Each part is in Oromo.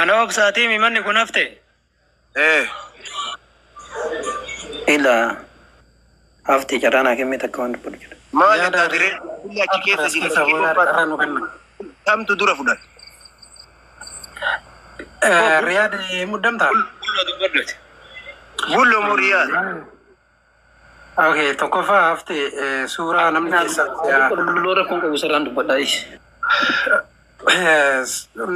أنا أبسطي ممن يكون أفتي. إيه. إلا أفتي جرانا كمية تكون بقول. ما تدري كل كيف كم تدور فلان. رياض مدمتا. بولو مريال. أوكي تكوفا أفتي سورة نمني لورا كونك بسران بدايش.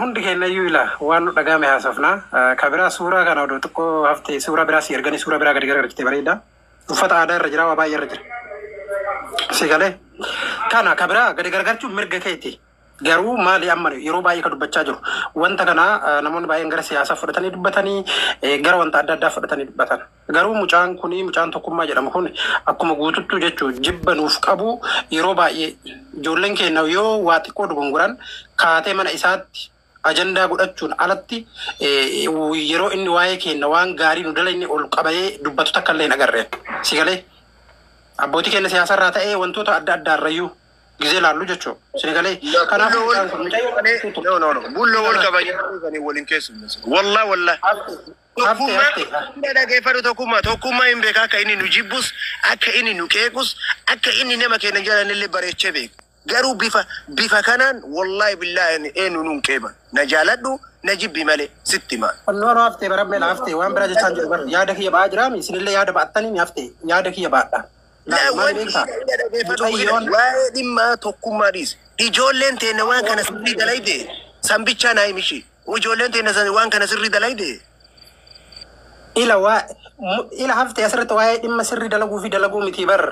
hundi keenya yuila waan dhagame haasofna kabira suuraa kana oduu tokko hafte suuraa biraa si ergani suuraa biraa gadi gargarchite bareeda uffata aadaa irra jira waa baay'ee irra jira sigalee kana kabira gadi gargarchuun mirga keeti garuu maali amma yeroo baay'ee ka dubbachaa jiru wanta kana namoonni baay'een gara siyaasaa fudhatanii dubbatanii gara wanta adda addaa fudhatanii dubbatan garuu mucaan tokkummaa jedhamu kun akkuma guututtuu jechuun jibbanuuf qabu yeroo baay'ee ijoolleen keenya yoo waa xiqqoo dugunguran kaatee mana isaatti ajandaa godhachuun alatti yeroo inni waa'ee keenya waan gaarii nu dala inni ol qabatee dubbatu takka illee hin agarreen sigalee abbootii keenya siyaasarraa ta'ee wantoota adda addaarrayyuu gizee laallu jechuun sigalee kanaaf no bullo wal qabanii waliin keessummeessu wallah dhaggeeffatu tokkummaa hin beeka akka inni nu jibbus akka inni nu qeequs akka inni nama keenya jaalanillee bareechee beeku garuu bifa kanaan wallahi billahi eenyu nun qeeban na jaaladhu na jibbi malee sitti maal. Nono haftee barammee haftee waan biraa jechaan jiru bar yaada kiyya ba'aa jiraami isinillee yaada ba'attanii ni haftee yaada kiyya ba'adha. Waa'ee dhimma tokkummaa dhiise ijoolleen teenya waan kana sirrii dalayde sambichaa naa himishi ijoolleen teenya waan kana sirrii dalayde. Ila haftee asirratti waa'ee dhimma sirrii dalaguu fi dalaguu miti bar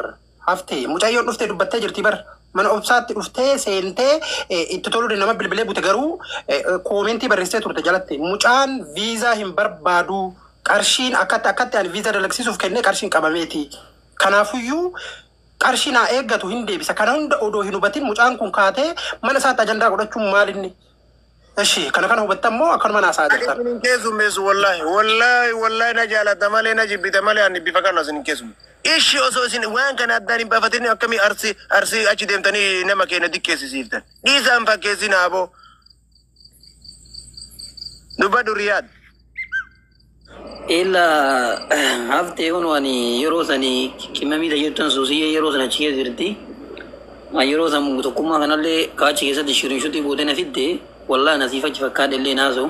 haftee mucayyoon dhuftee dubbattee jirti bar. Mana obsaatti dhuftee seentee itti toluu nama bilbilee bute garuu koomentii barreessee turte jalatti mucaan viizaa hin barbaadu qarshiin akkatti ani viizaa dalagsisuuf kennee qarshiin qabameeti kanaafuyyuu qarshiin haa eeggatu hin deebisa kana hunda odoo hin hubatin mucaan kun kaatee mana isaatti ajandaa godhachuun maalinni eshi kana hubatta immoo akkanuma naasaa jirtan. Ani keessummeessu wallahi na jaalata malee na jibbita malee ani bifa kana isin keessummeessu. Ishi osoo isin waan kana addaan hin baafatanii akkamii arsii achi deemtanii nama keenya diqqeessisiiftan. Dhiisaan fakkeessin aboo. Dubbadhu Riyaad. Ila haftee kun waan yeroo sanii kimamiidha jettan suusiyee yeroo sana achi keessa jirti. Yeroo san tokkummaa kanallee kaachi keessatti shirinshutii boodee na fidde wallahi nasiif achi fakkaadhe illee naasoo.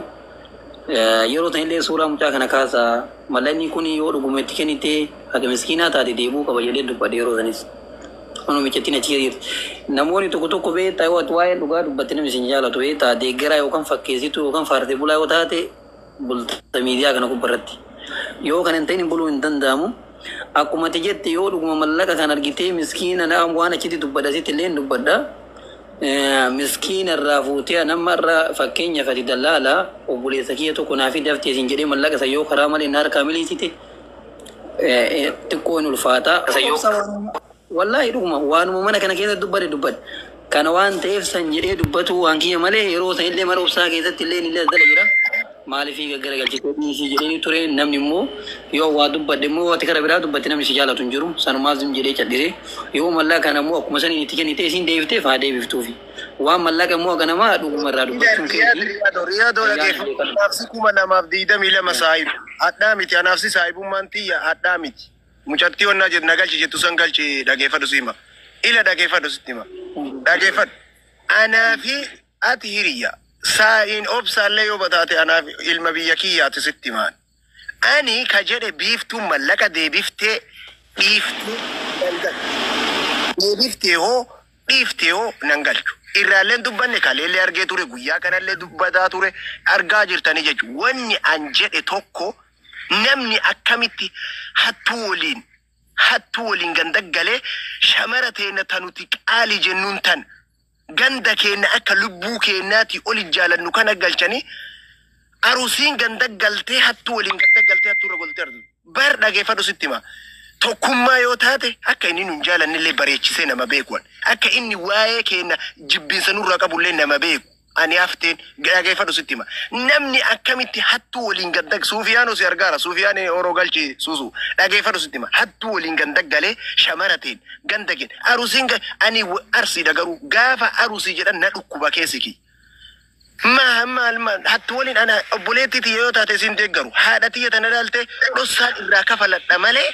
Yeroo sanillee suuraa mucaa kana kaasa mallanni kun yoo dhugumetti kennitee haga miskiinaa taate deebuu qaba jedhee dubbadhe yeroo sanis. Kun michatti na chiirti. Namoonni tokko beektaa yoo waa'ee dhugaa dubbatte namni isin jaalatu beektaa deeggaraa yookaan fakkeessitu yookaan faartee bulaa yoo taate bulta miidiyaa kana gubbarratti. Yoo kan hin ta'in buluu hin danda'amu. Akkuma jette yoo dhuguma mallaqa kan argitee miskiina waan achitti dubbadha asitti illee dubbadha. Miskiina irraa fuutee nama irraa fakkeenya fati dalaala obboleessa kiyya tokko naafi daftee isin jedhee mallaqa sayyoo karaa malee naar kaamiliisite xiqqoo hin ulfaata. Wallahi dhuguma waanuma mana kana keessa dubbadhe kana waan ta'eef san jedhee dubbatu waan kiyya malee yeroo san illee mana obsaa keessatti illee ni dala jira. Maaliif gaggalchitee dhiisii jedhanii ture namni immoo yoo waa dubbadhe immoo wati kara biraa dubbatti namni si jaalatu hin jiru sanumaas jedhee cadhise yoo mallaqa kana immoo akkuma saniin itti kennitee isiin deebifteef haa deebiftuufi waan mallaqa immoo ganamaa dhuguma irraa dubbachuun Riyaadoo dhageeffatu kuma namaaf 22 saahibu hadhaa miti anaafsi saahibummaan tiyya hadhaa miti mucattii onnaa jedhu nagalchi jettu san galchi dhageeffadhu siima ila dhageeffadhu sitti hima dhageeffadhu anaafi ati hiriyya Sa'in obsaallee yoo bataate anaaf ilma biyya kiyyaati sitti maan. Ani ka jedhe biiftuu mallaqa deebiftee dhiiftee hoo nan galchu. Irraalleen dubbanne kaleellee argee ture guyyaa kanallee dubbataa ture argaa jirtanii jechuudha. Wanni an jedhe tokko namni akkamitti hattuu waliin gandaggalee shamara teenya tanuti qaalii jennuun tan. Ganda keenya akka lubbuu keenyaati oli jaalannu kana galchanii arusiin gandaggaltee hattuu waliin gandaggaltee hattuurra goltee argu. Bar dhageeffadhu sitti hima. Tokkummaa yoo taate akka inni nun jaalannillee bareechisee nama beekuun akka inni waa'ee keenya jibbiinsa nurraa qabullee nama beeku. Ani hafteen dhageeffadhu sitti hima. Namni akkamitti hattuu waliin gandag Suufiyaan osoo argaara Suufiyaan oroo galchi suusu dhageeffadhu sitti hima. Hattuu waliin gandaggalee shamarateen gandageen arusiin ani arsiidha garuu gaafa arusii jedhan na dhukkuba keessiki. ما حتولين أنا أبوليتي تيوتا تسين تجرو هذا تيجي تنادلت رصاد إبراك فلت مالي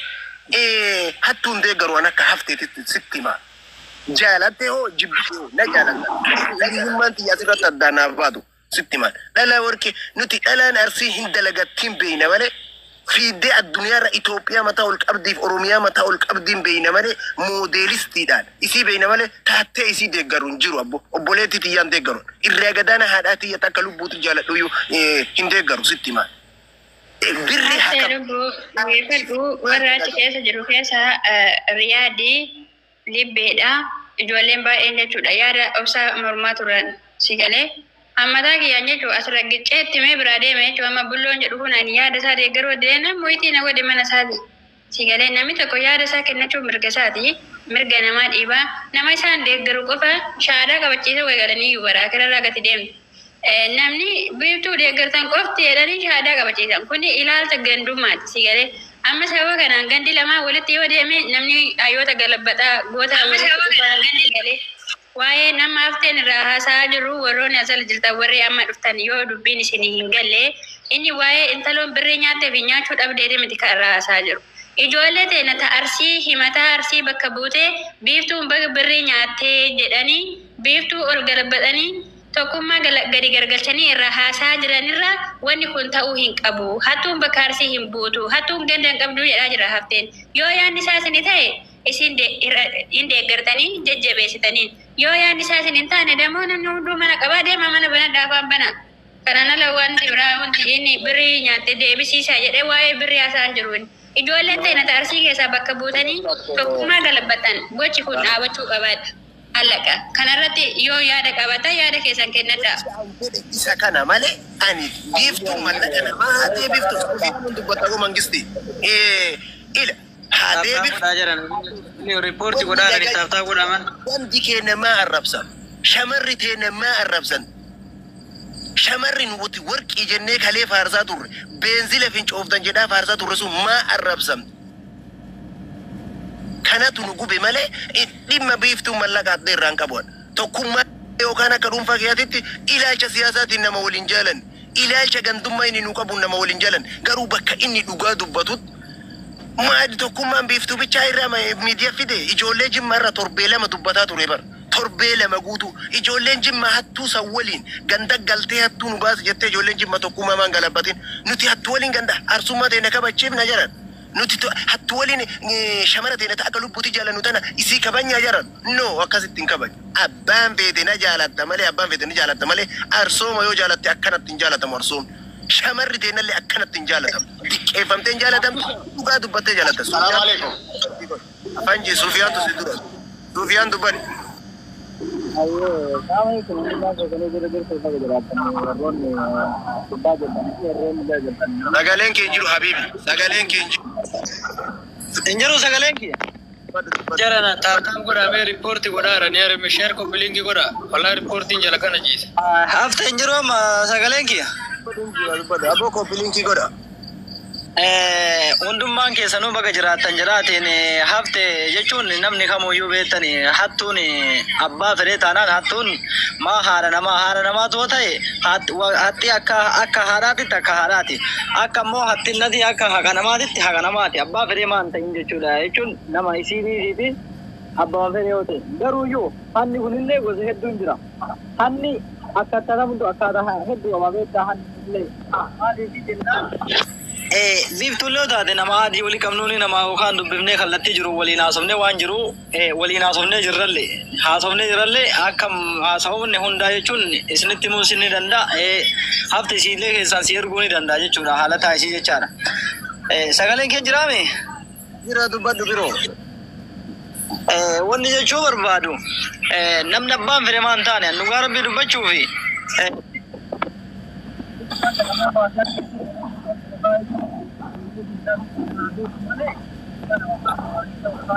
حتون تجرو أنا كحفتي ستي ما جالته هو جبته لا جالته لكن ما أنت يصير تدانا بادو ستي ما لا وركي نتي لا نرسي هند لقتين بينا مالي في دي الدنيا إثيوبيا متى والكبدي في أوروميا متى والكبدي بينا مالي موديلستي دان إسي بينا مالي تحت إسي دقرون جرو أبوليتي تيان دقرون الرجدان هذا تيجي تكلو بوت جالته يو هند دقرو ستي ما بري حكم ويفرقوا ورات كيسة جرو كيسة ريادي لبيدا جوالين با إنجا جودا يادا أوسا مرماتوران سيكالي أما تاكي يعني جو أسرق جيت تمي برادي مي جو أما بلون جدوكونا يادا سادي قروا دينا مويتي نوا دي منا سادي سيكالي نمي تكو يادا ساكي نچو مرقا سادي مرقا نمات إيبا نمي سان دي قروا قفا شادا كبچيسا ويقالني يورا كرا راقتي ديم namni biiftuu deeggartan qofti jedhanii shaadaa qabachiisan kuni ilaalcha gandummaati sigalee amma sababa kanaan gandi lamaa walitti yoo deeme namni hayyoota galabbataa goota galee waa'ee nama hafteen irraa haasaa jiru warroonni asal jirtan warri amma dhuftan yoo dubbiin isinii hin galle inni waa'ee intaloon birrii nyaattee fi nyaachuu dhabdee miti kan irraa haasaa jiru. Ijoollee teena ta arsii himataa arsii bakka buutee biiftuun bakka birrii nyaattee jedhanii biiftuu ol galabbatanii tokkummaa gadi gargalchanii irraa haasaa jiranirraa wanni kun ta'uu hin qabu. Hattuun bakka arsii hin buutu. Hattuun ganda hin qabdu jedhaa jira hafteen. Yoo yaadni isaa isin ta'e isin hin deeggartanii jajjabeessitaniin. Yoo yaadni isaa isin hin taane dammoo namni hunduu mana qabaa deema mana bana daafaan bana. Kanaan ala wanti biraa wanti inni birrii nyaatte deebisiisaa jedhee waa'ee birrii haasaan jiruun. Ijoolleen ta'e ta arsii keessaa bakka buutanii tokkummaa galabbatan gochi kun dhaabachuu qabaadha. Alaqa kanarratti yoo yaada qabata yaada keessan kennadha. Isa kana malee ani biiftuu mallaqa namaa biiftuu dubbatamu mangisti ila haadee biiftuu riippoortii godhaadhaan istaaftaa godhaman. Wanti kee namaa arrabsan shamarri tee namaa arrabsan shamarri nuti warqii jennee kalee faarsaa turre beenzila fincooftan jedhaa faarsaa turre sun maa arrabsan. Kanatu nu gube malee dhimma biiftuu mallaqaa irraan qabuun tokkummaa yookaan akka dhuunfaa keessatti ilaalcha siyaasaatiin nama waliin jaalan ilaalcha gandummaa inni nu qabuun nama waliin jaalan garuu bakka inni dhugaa dubbatutti maadi tokkummaan biiftuu bichaa irraa miidiyaa fide ijoollee jimmaa irraa torbee lama dubbataa ture bara torbee lama guutuu ijoolleen jimmaa hattuu san waliin ganda galtee hattuu nu baasa jettee ijoolleen jimmaa tokkummaa maan galabbatin nuti hattuu waliin ganda arsummaa ta'e na kabachiifna jedhan. Nuti hattu waliin shamara ta'e akka lubbuutti jaalannu tana isii kabanya jaran no akkasitti hin kabanya abbaan feete na jaalatta malee abbaan feete ni jaalatta malee arsooma yoo jaalatte akkanatti hin jaalatamu arsoom shamarri ta'e nallee akkanatti hin jaalatamu xiqqeeffamtee hin jaalatamtu dhugaa dubbattee jaalatta. Salaamu alaikum. Afanji Sufiyaantu si dura Sufiyaan dubbani. Sagaleen kee jiru habibi sagaleen kee jiru. Injiru sagaleen kee. Jarana taartaan godhamee riippoortii godhaara ni arame sheer kompiiliingii godha walaa riippoortiin jala kana jiise. Hafta injiru amma sagaleen kee. Aboo kompiiliingii godha. Hundummaan keessanuu bakka jiraattan jiraatiin hafte jechuun namni kamuyyuu beektani hattuun abbaa fedhee taanaan hattuun maa haadha namaa too ta'e hatti akka haadhaatitti akka haadhaati akka immoo hattinnati akka haqa namaatitti haqa namaati abbaa fedhee maan ta'in jechuudha jechuun nama isiitii fi abbaa fedhee yoo ta'e garuuyyuu hanni kunillee gosa hedduun jira hanni akka tatamtu akkaataa hedduu ama beektaa hanni illee maaliif jennaan. Biiftuulee taate nama adii walii qabnuuni nama yookaan dubbifnee kallattii jiru waliin haasofnee waan jiru waliin haasofnee jirrallee akka haasofne hundaa jechuun isinitti himuu ni danda'a hafti isiillee keessaan si erguu ni danda'a jechuudha haala taasisii jechaadha. Sagaleen kee jiraame? Jira dubbadhu biroo. Wanni jechuu barbaadu namni abbaan fedhe maan taane dhugaa rabbii dubbachuufi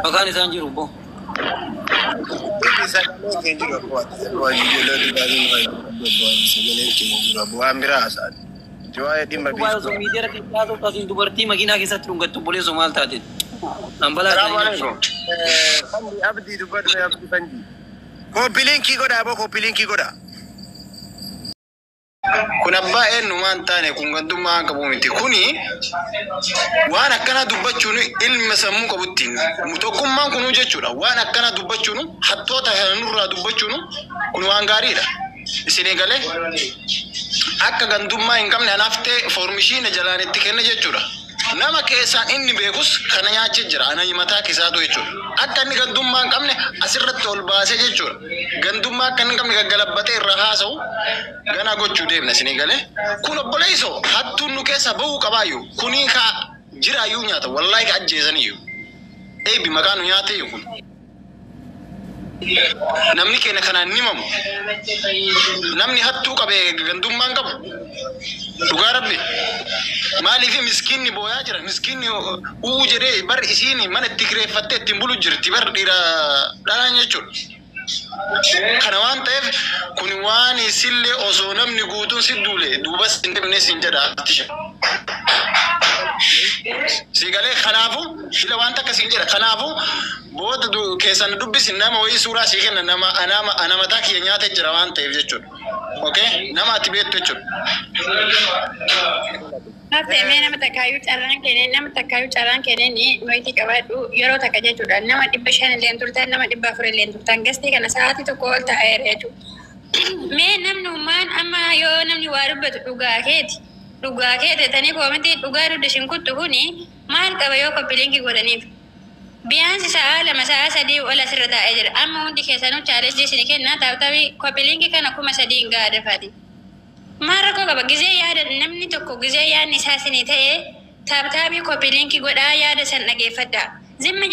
Makan isaan jiru bo. Sagaleen kee jiru abboo ijoollee dhugaatiin bu'aan biraa haasa'an. Jawaayee dhimma biiftuu. Miidiyaa keessaa taasisu dubartii makiinaa keessatti dhungattu buleessu maal taate? Abdii dubbadhu abdii fanji. Kompiiliingii godha aboo kompiiliingii godha. kun abbaa eenyumaan taane kun gandummaa qabu miti kuni waan akkana dubbachuun ilma sammuu qabuttiin tokkummaan kun jechuudha waan akkana dubbachuun hattoota nurraa dubbachuun kun waan gaariidha isin egalee akka gandummaa hin qabne anaftee foormishiina jalaan itti kenna jechuudha nama keessaan inni beekus kana nyaachee jira ana himataa kisaatu jechuudha akka inni gandummaa hin qabne asirratti ol baasee jechuudha gandummaa akka inni hin qabne gaggalabbatee irra haasa'u gana gochuu deemna isin egalee kun obboleessoo hattuun nu keessa bahuu qabaayyuu kunii kaa jiraayyuu nyaata wallaahi ka ajjeesaniyyuu eebi maqaa nu nyaateyyuu kun namni keenya kanaan nimamu namni hattuu qabee gandummaan qabu dhugaa rabbi maaliif miskiinni booyaa jira miskiinni uu jedhee bar isiin mana itti kireeffattee ittiin bulu jirti bar dhiira dhalaan jechuudha kana waan ta'eef kun waan isillee osoo namni guutuun si duule duubas hin deemne sin jedha sigalee kanaafu sila waan takka sin jedha kanaafu booda keessan dubbisi nama wayii suuraa sii kenna nama anamataa kiyya nyaate jira waan ta'eef jechuudha okay nama ati beektu jechuudha Haftee mee nama takkaayyuu carraan kenneen nuyi qabadhu yeroo takka jechuudha nama 500 illee turtan nama 400 illee turtan gastii kana sa'aatii tokko ol ta'eera jechuudha mee namni ummaan amma yoo namni waa dubbatu dhugaa keeti tanii koomitii dhugaa dudda shinkuttu kuni maal qaba yoo koppiliinkii godhaniif biyaansi sa'a 2 sa'a 3 ol asirra taa'ee jira amma hundi keessanuu chaalenjii isin kennaa taa'utabii koppiliinkii kana 3,000 hin gaadafaati. Mara kau kaba gizee yaada namni tokko gizee yaadni isaa sinii ta'ee taaptaabii koppiliinkii godhaa yaada san dhageeffadhaa. Zimma